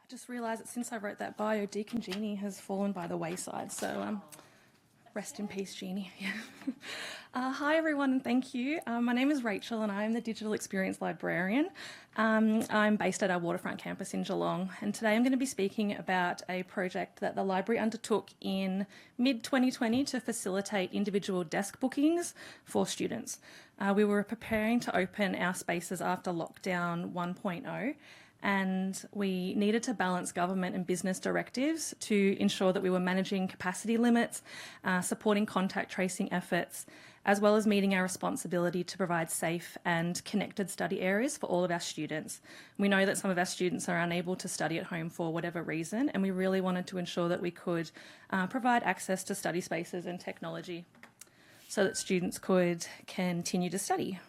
I just realised that since I wrote that bio, Deakin Jeannie has fallen by the wayside. So rest in peace, Jeannie. Hi, everyone, and thank you. My name is Rachael, and I'm the Digital Experience Librarian. I'm based at our Waterfront campus in Geelong, and today I'm going to be speaking about a project that the library undertook in mid-2020 to facilitate individual desk bookings for students. We were preparing to open our spaces after lockdown 1.0, and we needed to balance government and business directives to ensure that we were managing capacity limits, supporting contact tracing efforts, as well as meeting our responsibility to provide safe and connected study areas for all of our students. We know that some of our students are unable to study at home for whatever reason, and we really wanted to ensure that we could provide access to study spaces and technology so that students could continue to study.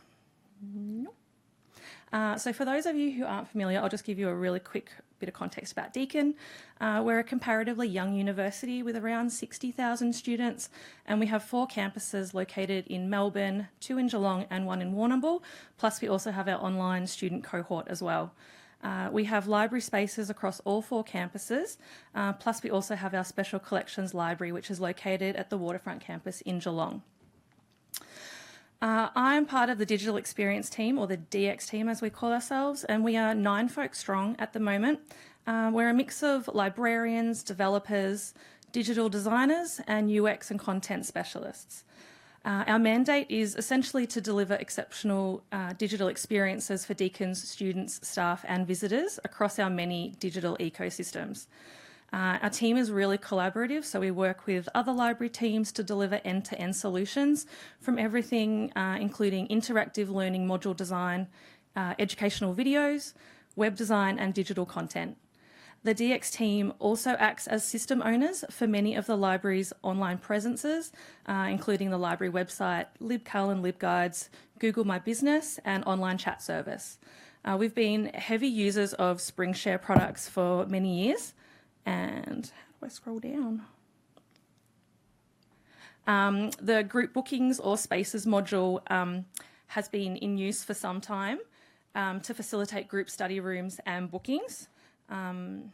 So for those of you who aren't familiar, I'll just give you a really quick bit of context about Deakin. We're a comparatively young university with around 60,000 students, and we have 4 campuses located in Melbourne, 2 in Geelong and 1 in Warrnambool, plus we also have our online student cohort as well. We have library spaces across all 4 campuses, plus we also have our Special Collections Library, which is located at the Waterfront campus in Geelong. I'm part of the digital experience team, or the DX team as we call ourselves, and we are 9 folks strong at the moment. We're a mix of librarians, developers, digital designers and UX and content specialists. Our mandate is essentially to deliver exceptional digital experiences for Deakin's students, staff and visitors across our many digital ecosystems. Our team is really collaborative, so we work with other library teams to deliver end-to-end solutions from everything including interactive learning module design, educational videos, web design and digital content. The DX team also acts as system owners for many of the library's online presences, including the library website, LibCal and LibGuides, Google My Business and online chat service. We've been heavy users of SpringShare products for many years. And how do I scroll down? The group bookings or spaces module has been in use for some time to facilitate group study rooms and bookings. Thank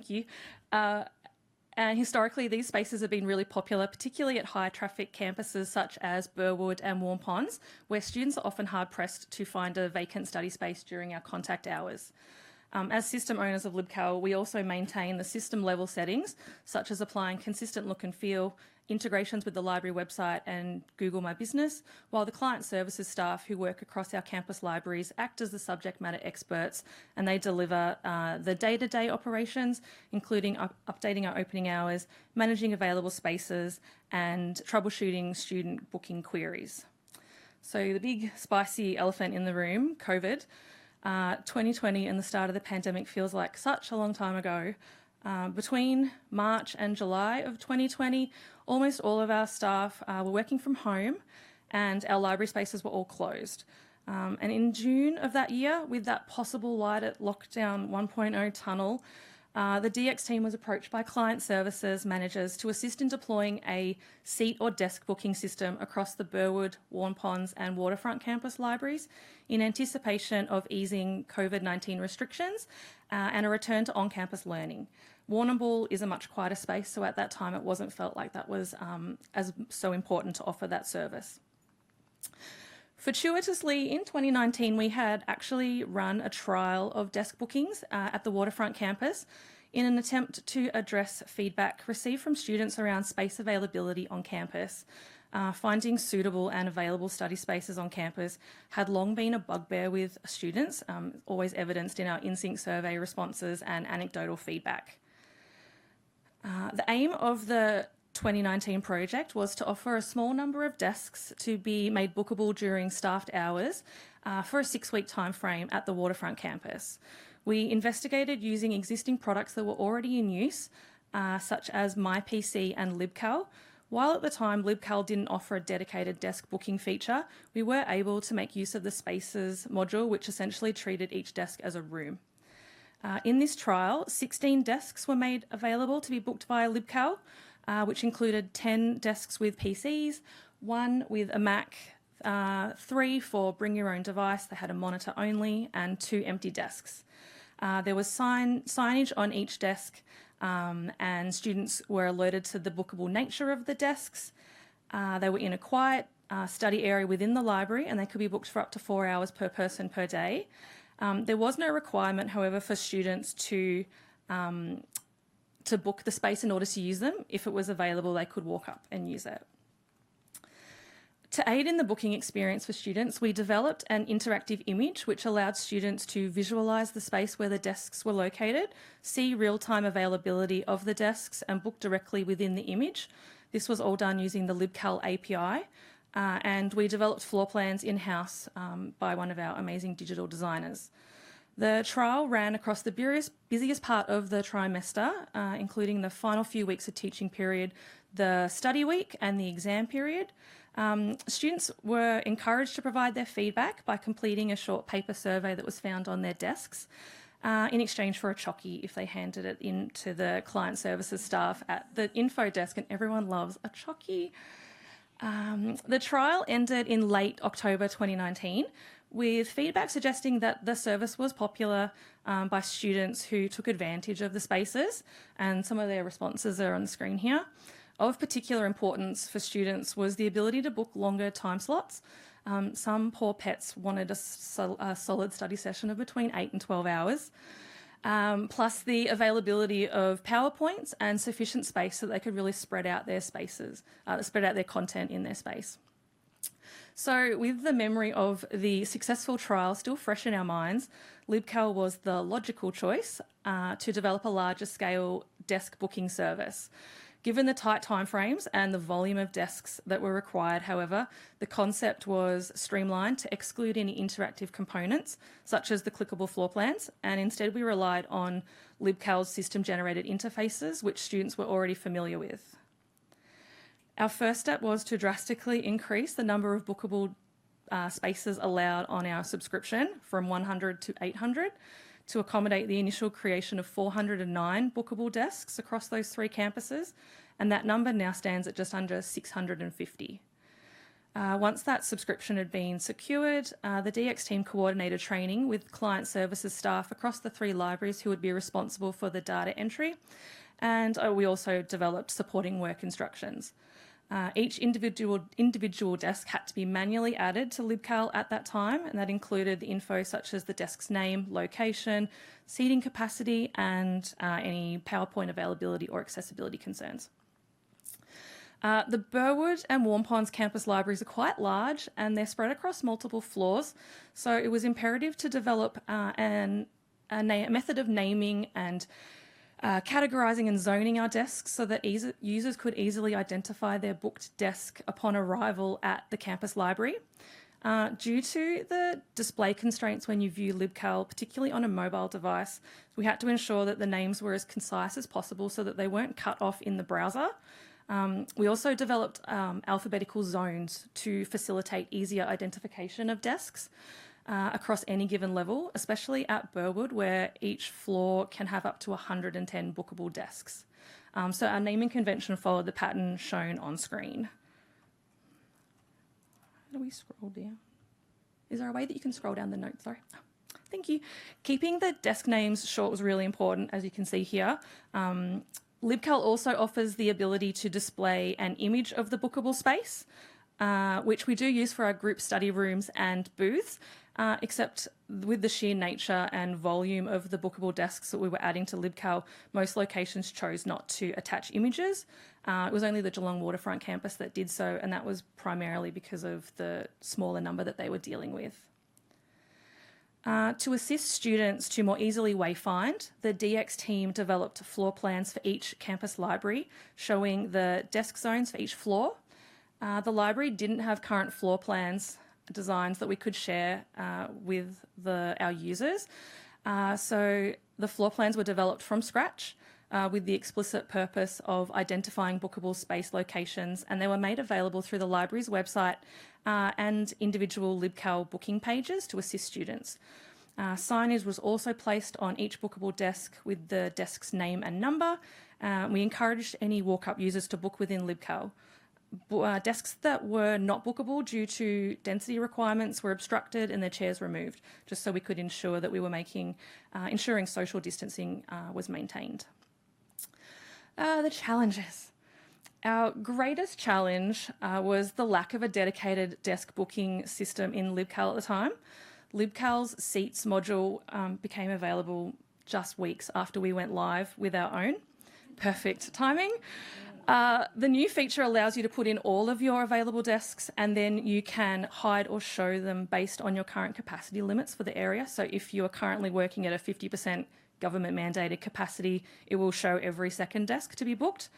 you. And historically, these spaces have been really popular, particularly at high traffic campuses such as Burwood and Warm Ponds, where students are often hard pressed to find a vacant study space during our contact hours. As system owners of LibCal, we also maintain the system level settings, such as applying consistent look and feel, integrations with the library website and Google My Business, while the client services staff who work across our campus libraries act as the subject matter experts, and they deliver the day-to-day operations, including updating our opening hours, managing available spaces and troubleshooting student booking queries. So the big spicy elephant in the room, COVID. 2020 and the start of the pandemic feels like such a long time ago. Between March and July of 2020, almost all of our staff were working from home and our library spaces were all closed. And in June of that year, with that possible light at lockdown 1.0 tunnel, the DX team was approached by client services managers to assist in deploying a seat or desk booking system across the Burwood, Warm Ponds and Waterfront campus libraries in anticipation of easing COVID-19 restrictions and a return to on-campus learning. Warrnambool is a much quieter space, so at that time it wasn't felt like that was as so important to offer that service. Fortuitously, in 2019, we had actually run a trial of desk bookings at the Waterfront campus in an attempt to address feedback received from students around space availability on campus. Finding suitable and available study spaces on campus had long been a bugbear with students, always evidenced in our in-sync survey responses and anecdotal feedback. The aim of the 2019 project was to offer a small number of desks to be made bookable during staffed hours for a 6-week time frame at the Waterfront campus. We investigated using existing products that were already in use, such as MyPC and LibCal. While at the time LibCal didn't offer a dedicated desk booking feature, we were able to make use of the Spaces module, which essentially treated each desk as a room. In this trial, 16 desks were made available to be booked via LibCal, which included 10 desks with PCs, 1 with a Mac, 3 for bring your own device. They had a monitor only, and 2 empty desks. There was signage on each desk, and students were alerted to the bookable nature of the desks. They were in a quiet study area within the library, and they could be booked for up to 4 hours per person per day. There was no requirement, however, for students to book the space in order to use them. If it was available, they could walk up and use it. To aid in the booking experience for students, we developed an interactive image which allowed students to visualise the space where the desks were located, see real-time availability of the desks, and book directly within the image. This was all done using the LibCal API, and we developed floor plans in-house by one of our amazing digital designers. The trial ran across the busiest part of the trimester, including the final few weeks of teaching period, the study week and the exam period. Students were encouraged to provide their feedback by completing a short paper survey that was found on their desks in exchange for a chocky if they handed it in to the client services staff at the info desk, and everyone loves a chocky. The trial ended in late October 2019 with feedback suggesting that the service was popular by students who took advantage of the spaces, and some of their responses are on the screen here. Of particular importance for students was the ability to book longer time slots. Some poor pets wanted a solid study session of between 8 and 12 hours, plus the availability of PowerPoints and sufficient space so they could really spread out their spaces, spread out their content in their space. So with the memory of the successful trial still fresh in our minds, LibCal was the logical choice to develop a larger scale desk booking service. Given the tight timeframes and the volume of desks that were required, however, the concept was streamlined to exclude any interactive components, such as the clickable floor plans, and instead we relied on LibCal's system-generated interfaces, which students were already familiar with. Our first step was to drastically increase the number of bookable spaces allowed on our subscription from 100 to 800 to accommodate the initial creation of 409 bookable desks across those 3 campuses, and that number now stands at just under 650. Once that subscription had been secured, the DX team coordinated training with client services staff across the 3 libraries who would be responsible for the data entry, and we also developed supporting work instructions. Each individual desk had to be manually added to LibCal at that time, and that included the info such as the desk's name, location, seating capacity, and any PowerPoint availability or accessibility concerns. The Burwood and Warm Ponds campus libraries are quite large and they're spread across multiple floors, so it was imperative to develop a method of naming and categorising and zoning our desks so that users could easily identify their booked desk upon arrival at the campus library. Due to the display constraints when you view LibCal, particularly on a mobile device, we had to ensure that the names were as concise as possible so that they weren't cut off in the browser. We also developed alphabetical zones to facilitate easier identification of desks across any given level, especially at Burwood, where each floor can have up to 110 bookable desks. So our naming convention followed the pattern shown on screen. How do we scroll down? Is there a way that you can scroll down the notes? Sorry. Thank you. Keeping the desk names short was really important, as you can see here. LibCal also offers the ability to display an image of the bookable space, which we do use for our group study rooms and booths, except with the sheer nature and volume of the bookable desks that we were adding to LibCal, most locations chose not to attach images. It was only the Geelong Waterfront campus that did so, and that was primarily because of the smaller number that they were dealing with. To assist students to more easily wayfind, the DX team developed floor plans for each campus library, showing the desk zones for each floor. The library didn't have current floor plans designs that we could share with our users. So the floor plans were developed from scratch with the explicit purpose of identifying bookable space locations, and they were made available through the library's website and individual LibCal booking pages to assist students. Signage was also placed on each bookable desk with the desk's name and number. We encouraged any walk-up users to book within LibCal. desks that were not bookable due to density requirements were obstructed and their chairs removed, just so we could ensure that we were ensuring social distancing was maintained. The challenges. Our greatest challenge was the lack of a dedicated desk booking system in LibCal at the time. LibCal's Seats module became available just weeks after we went live with our own. Perfect timing. The new feature allows you to put in all of your available desks, and then you can hide or show them based on your current capacity limits for the area. So if you are currently working at a 50% government mandated capacity, it will show every second desk to be booked.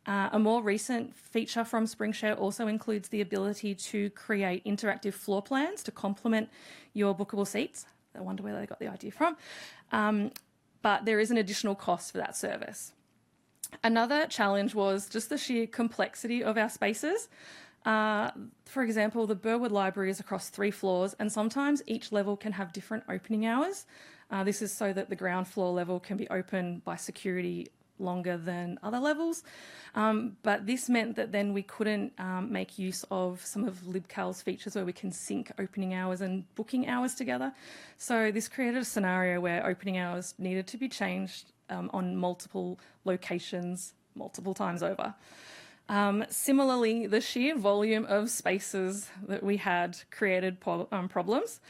A more recent feature from SpringShare also includes the ability to create interactive floor plans to complement your bookable seats. I wonder where they got the idea from. But there is an additional cost for that service. Another challenge was just the sheer complexity of our spaces. For example, the Burwood Library is across 3 floors, and sometimes each level can have different opening hours. This is so that the ground floor level can be opened by security longer than other levels. But this meant that then we couldn't make use of some of LibCal's features where we can sync opening hours and booking hours together. So this created a scenario where opening hours needed to be changed on multiple locations multiple times over. Similarly, the sheer volume of spaces that we had created problems.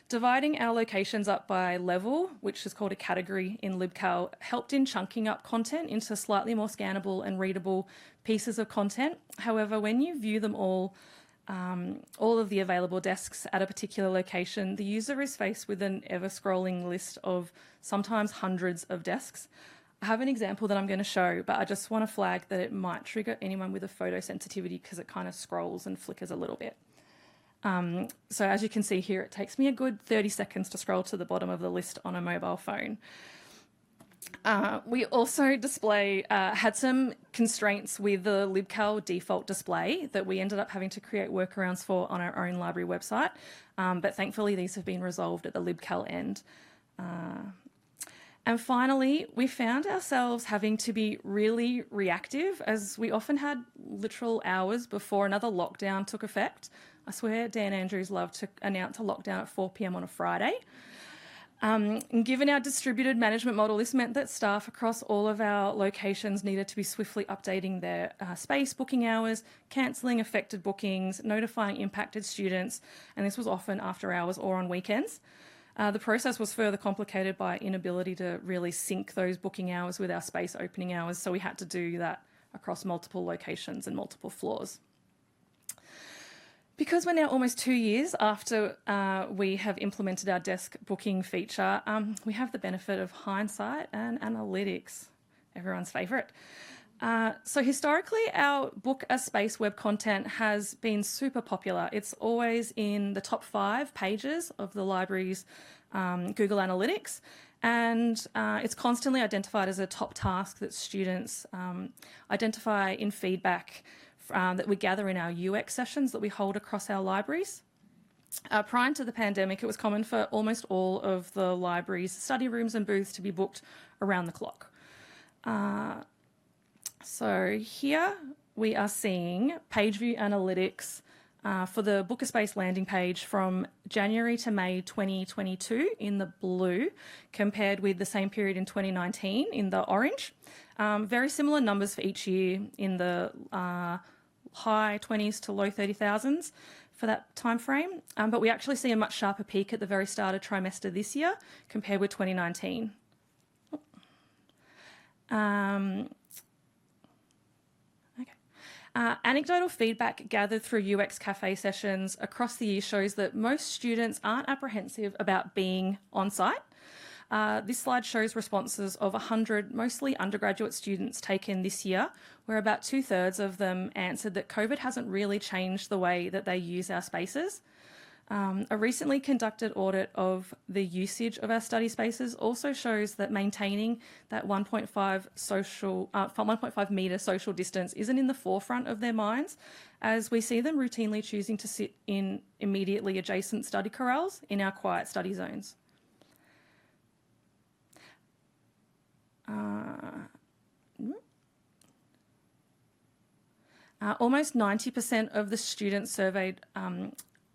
Dividing our locations up by level, which is called a category in LibCal, helped in chunking up content into slightly more scannable and readable pieces of content. However, when you view them all of the available desks at a particular location, the user is faced with an ever-scrolling list of sometimes hundreds of desks. I have an example that I'm going to show, but I just want to flag that it might trigger anyone with a photosensitivity because it kind of scrolls and flickers a little bit. So as you can see here, it takes me a good 30 seconds to scroll to the bottom of the list on a mobile phone. We also had some constraints with the LibCal default display that we ended up having to create workarounds for on our own library website, but thankfully these have been resolved at the LibCal end. And finally, we found ourselves having to be really reactive, as we often had literal hours before another lockdown took effect. I swear Dan Andrews loved to announce a lockdown at 4 p.m. on a Friday. And given our distributed management model, this meant that staff across all of our locations needed to be swiftly updating their space booking hours, cancelling affected bookings, notifying impacted students, and this was often after hours or on weekends. The process was further complicated by inability to really sync those booking hours with our space opening hours, so we had to do that across multiple locations and multiple floors. Because we're now almost 2 years after we have implemented our desk booking feature, we have the benefit of hindsight and analytics, everyone's favourite. So historically, our book a space web content has been super popular. It's always in the top 5 pages of the library's Google Analytics, and it's constantly identified as a top task that students identify in feedback that we gather in our UX sessions that we hold across our libraries. Prior to the pandemic, it was common for almost all of the library's study rooms and booths to be booked around the clock. So here we are seeing page view analytics for the Book a Space landing page from January to May 2022 in the blue, compared with the same period in 2019 in the orange. Very similar numbers for each year in the high 20s to low 30,000s for that time frame. But we actually see a much sharper peak at the very start of trimester this year compared with 2019. Anecdotal feedback gathered through UX Cafe sessions across the year shows that most students aren't apprehensive about being on site. This slide shows responses of 100 mostly undergraduate students taken this year, where about 2/3 of them answered that COVID hasn't really changed the way that they use our spaces. A recently conducted audit of the usage of our study spaces also shows that maintaining that 1.5 metre social distance isn't in the forefront of their minds, as we see them routinely choosing to sit in immediately adjacent study corrals in our quiet study zones. Almost 90% of the students surveyed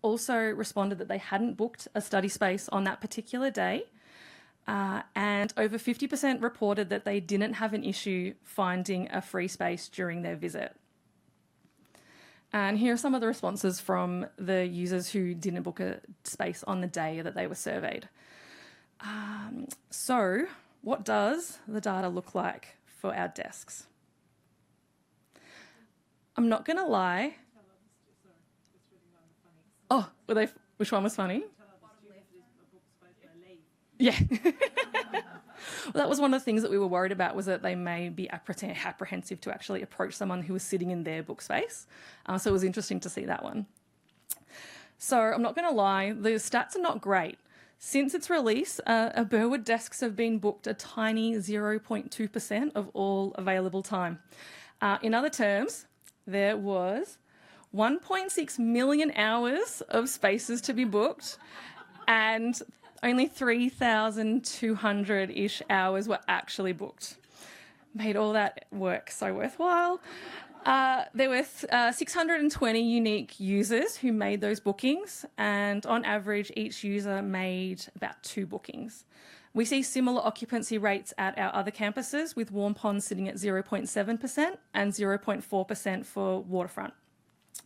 also responded that they hadn't booked a study space on that particular day. And over 50% reported that they didn't have an issue finding a free space during their visit. And here are some of the responses from the users who didn't book a space on the day that they were surveyed. So what does the data look like for our desks? I'm not going to lie. Oh, which one was funny? Yeah. Well, that was one of the things that we were worried about, was that they may be apprehensive to actually approach someone who was sitting in their book space. So it was interesting to see that one. So I'm not going to lie, the stats are not great. Since its release, Burwood desks have been booked a tiny 0.2% of all available time. In other terms, there was 1.6 million hours of spaces to be booked, and only 3,200-ish hours were actually booked. Made all that work so worthwhile. There were 620 unique users who made those bookings, and on average, each user made about 2 bookings. We see similar occupancy rates at our other campuses, with Warm Pond sitting at 0.7% and 0.4% for Waterfront.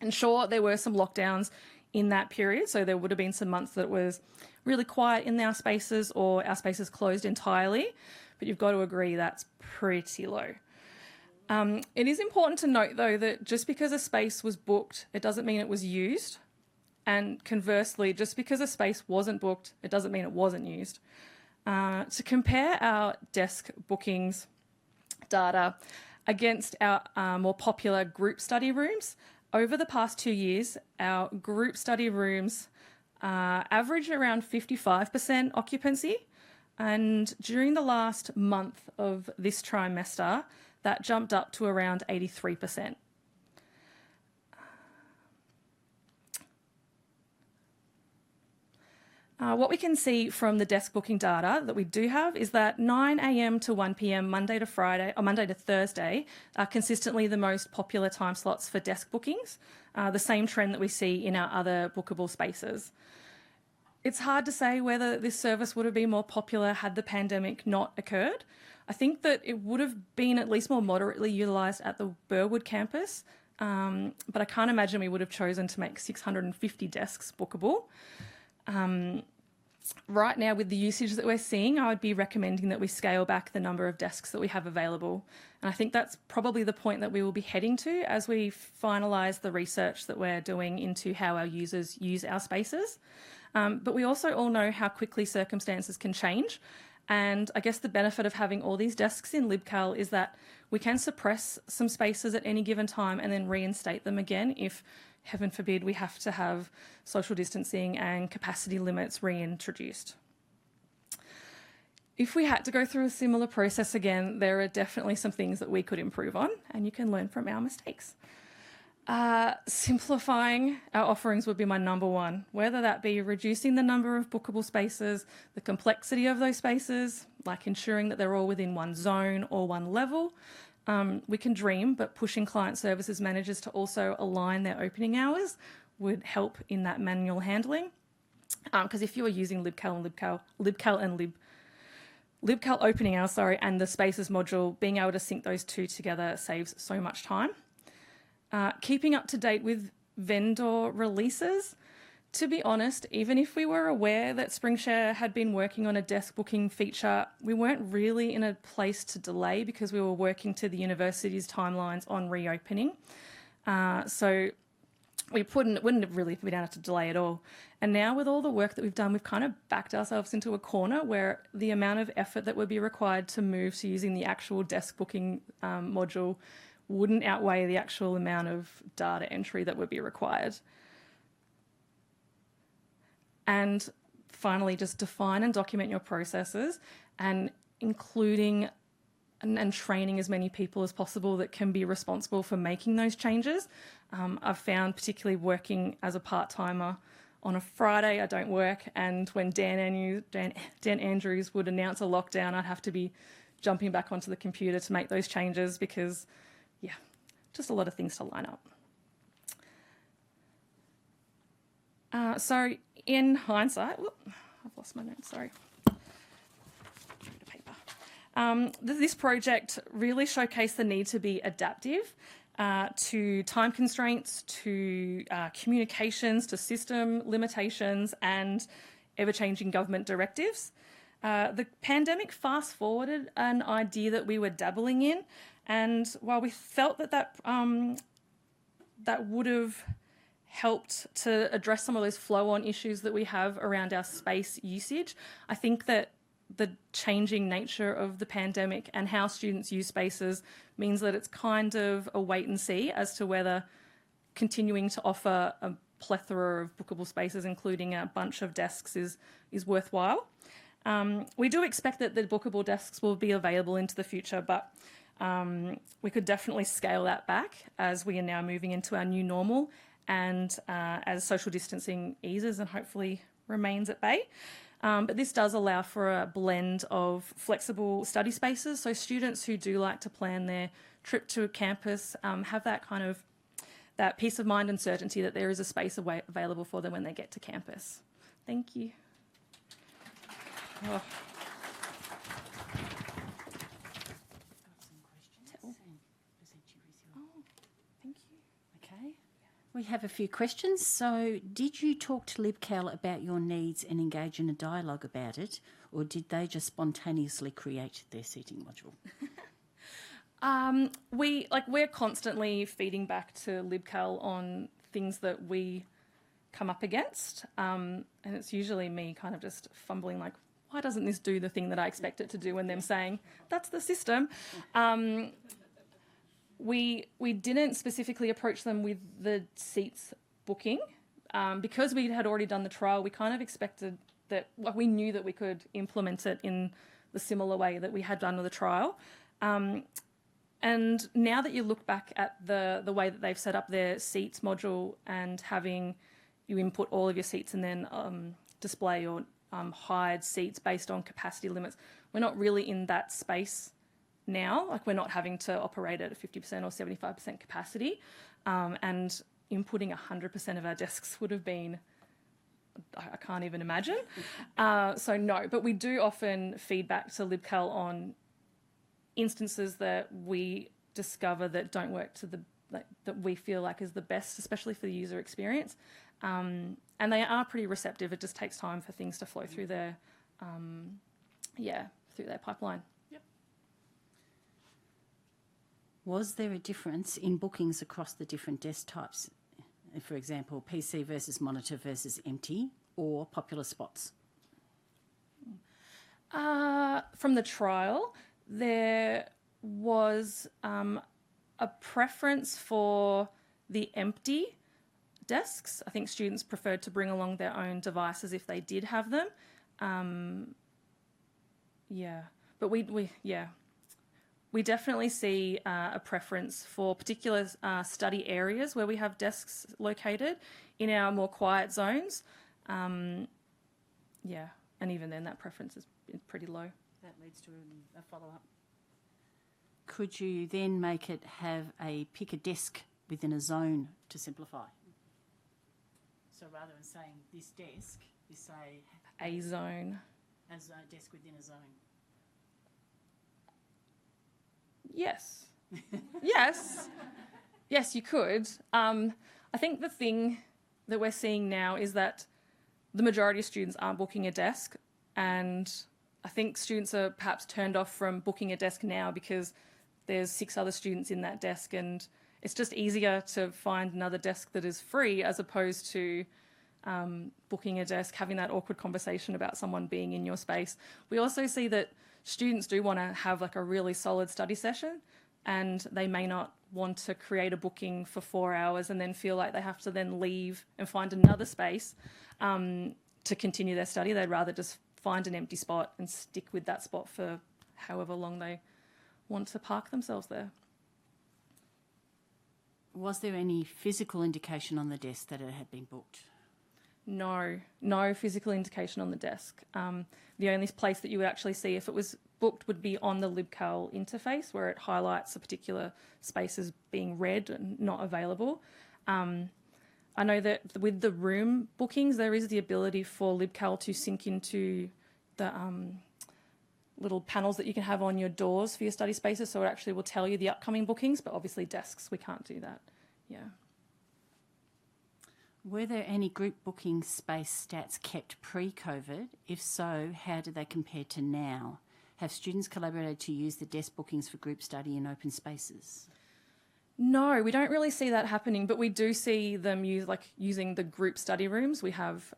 And sure, there were some lockdowns in that period, so there would have been some months that it was really quiet in our spaces, or our spaces closed entirely, but you've got to agree that's pretty low. It is important to note, though, that just because a space was booked, it doesn't mean it was used. And conversely, just because a space wasn't booked, it doesn't mean it wasn't used. To compare our desk bookings data against our more popular group study rooms, over the past 2 years, our group study rooms averaged around 55% occupancy, and during the last month of this trimester, that jumped up to around 83%. What we can see from the desk booking data that we do have is that 9 a.m. to 1 p.m. Monday to Friday, or Monday to Thursday, are consistently the most popular time slots for desk bookings, the same trend that we see in our other bookable spaces. It's hard to say whether this service would have been more popular had the pandemic not occurred. I think that it would have been at least more moderately utilised at the Burwood campus, but I can't imagine we would have chosen to make 650 desks bookable. Right now, with the usage that we're seeing, I would be recommending that we scale back the number of desks that we have available. And I think that's probably the point that we will be heading to as we finalise the research that we're doing into how our users use our spaces. But we also all know how quickly circumstances can change. And I guess the benefit of having all these desks in LibCal is that we can suppress some spaces at any given time and then reinstate them again if, heaven forbid, we have to have social distancing and capacity limits reintroduced. If we had to go through a similar process again, there are definitely some things that we could improve on, and you can learn from our mistakes. Simplifying our offerings would be my number one, whether that be reducing the number of bookable spaces, the complexity of those spaces, like ensuring that they're all within one zone or one level. We can dream, but pushing client services managers to also align their opening hours would help in that manual handling. Because if you are using LibCal opening hours, and the spaces module, being able to sync those two together saves so much time. Keeping up to date with vendor releases. To be honest, even if we were aware that SpringShare had been working on a desk booking feature, we weren't really in a place to delay because we were working to the university's timelines on reopening. So we wouldn't have really been able to delay at all. And now with all the work that we've done, we've kind of backed ourselves into a corner where the amount of effort that would be required to move to using the actual desk booking module wouldn't outweigh the actual amount of data entry that would be required. And finally, just define and document your processes, and including and training as many people as possible that can be responsible for making those changes. I've found, particularly working as a part-timer, on a Friday I don't work, and when Dan Andrews would announce a lockdown, I'd have to be jumping back onto the computer to make those changes because, yeah, just a lot of things to line up. So in hindsight, I've lost my notes, sorry. This project really showcased the need to be adaptive to time constraints, to communications, to system limitations and ever-changing government directives. The pandemic fast-forwarded an idea that we were dabbling in, and while we felt that would have helped to address some of those flow-on issues that we have around our space usage, I think that the changing nature of the pandemic and how students use spaces means that it's kind of a wait and see as to whether continuing to offer a plethora of bookable spaces, including a bunch of desks, is worthwhile. We do expect that the bookable desks will be available into the future, but we could definitely scale that back as we are now moving into our new normal and as social distancing eases and hopefully remains at bay. But this does allow for a blend of flexible study spaces, so students who do like to plan their trip to a campus have that peace of mind and certainty that there is a space available for them when they get to campus. Thank you. Oh. We have a few questions. So did you talk to LibCal about your needs and engage in a dialogue about it, or did they just spontaneously create their seating module? We're constantly feeding back to LibCal on things that we come up against, and it's usually me kind of just fumbling like, why doesn't this do the thing that I expect it to do, and them saying, that's the system. We didn't specifically approach them with the seats booking. Because we had already done the trial, we kind of expected that, we knew that we could implement it in the similar way that we had done with the trial. And now that you look back at the way that they've set up their seats module and having you input all of your seats and then display or hide seats based on capacity limits, we're not really in that space now. Like, we're not having to operate at a 50% or 75% capacity, and inputting 100% of our desks would have been, I can't even imagine. So no, but we do often feed back to LibCal on instances that we discover that don't work to that we feel like is the best, especially for the user experience. And they are pretty receptive. It just takes time for things to flow through their, through their pipeline. Was there a difference in bookings across the different desk types? For example, PC versus monitor versus empty, or popular spots? From the trial, there was a preference for the empty desks. I think students preferred to bring along their own devices if they did have them. But we definitely see a preference for particular study areas where we have desks located in our more quiet zones. And even then that preference is pretty low. That leads to a follow-up. Could you then make it have pick a desk within a zone to simplify? So rather than saying this desk, you say a zone. As a desk within a zone. Yes. Yes, you could. I think the thing that we're seeing now is that the majority of students aren't booking a desk, and I think students are perhaps turned off from booking a desk now because there's 6 other students in that desk, and it's just easier to find another desk that is free as opposed to booking a desk, having that awkward conversation about someone being in your space. We also see that students do want to have like a really solid study session, and they may not want to create a booking for 4 hours and then feel like they have to then leave and find another space to continue their study. They'd rather just find an empty spot and stick with that spot for however long they want to park themselves there. Was there any physical indication on the desk that it had been booked? No physical indication on the desk. The only place that you would actually see if it was booked would be on the LibCal interface where it highlights a particular space as being red and not available. I know that with the room bookings, there is the ability for LibCal to sync into the little panels that you can have on your doors for your study spaces, so it actually will tell you the upcoming bookings, but obviously desks, we can't do that. Yeah. Were there any group booking space stats kept pre-COVID? If so, how do they compare to now? Have students collaborated to use the desk bookings for group study in open spaces? No, we don't really see that happening, but we do see them using the group study rooms. We have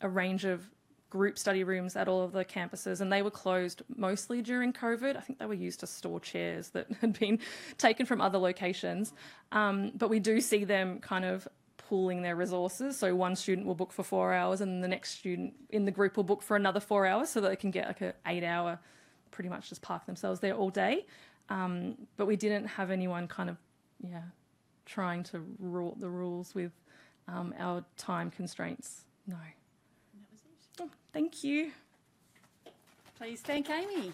a range of group study rooms at all of the campuses, and they were closed mostly during COVID. I think they were used to store chairs that had been taken from other locations. But we do see them kind of pooling their resources. So one student will book for 4 hours and the next student in the group will book for another 4 hours so that they can get like an 8-hour, pretty much just park themselves there all day. But we didn't have anyone kind of, trying to rule the rules with our time constraints. No. And that was it. Oh, thank you. Please thank Amy.